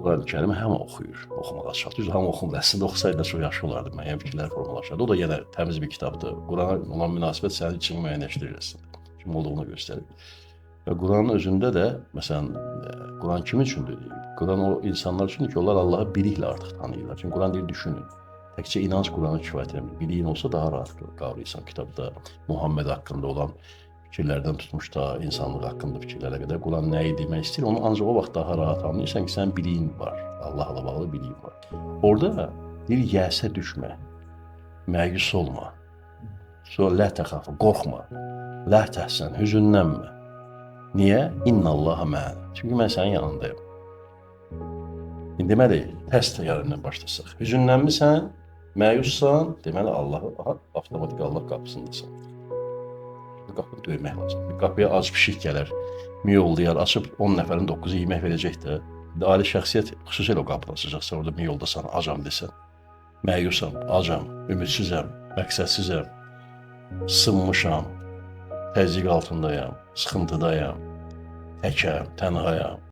Qurani-Kərimi hamı oxuyur, oxumağa çalışır. Düz hamı oxumur. Əslində oxusaydı da çox yaxşı olardı, müəyyən fikirlər formalaşardı. O da yenə təmiz bir kitabdır. Qurana olan münasibət sənin için müəyyənləşdirir əslində. Kim olduğunu göstərir. Və Quranın özündə də, məsələn, Quran kim üçündür? Quran o insanlar üçündür ki, onlar Allahı biliklə artıq tanıyırlar. Çünki Quran deyir, düşünün. Təkcə inanc Quranı kifayət etmir. Biliyin olsa daha rahat qavrayırsan. Kitabda Muhammed haqqında olan fikirlərdən tutmuş da insanlıq haqqında fikirlərə qədər Quran nəyi demək istəyir, onu ancaq o vaxt daha rahat anlayırsan ki, sənin biliyin var. Allahla bağlı biliyin var. Orada bir yəsə düşmə, məyus olma. Sonra lə təxafı, qorxma. Lə təhsən, hüzünlənmə. Niyə? İnnallaha mə'ənə. Çünki mən sənin yanındayım. Deməli, təst yarından başlasaq. Hüzünlənmisən, məyussan, deməli Allahı, avtomatik Allah qapısındasan. Qapını döymək lazım. Qapıya ac pişik gələr, miyollayar, açıb 10 nəfərin 9-u yemək verəcək də. Ali şəxsiyyət xüsusilə o qapını açacaqsan, orada miyoldasan, acam desən. Məyusam, acam, ümidsizəm, məqsədsizəm, sınmışam, təzyiq altındayam, sıxıntıdayam, təkəm, tənhayam.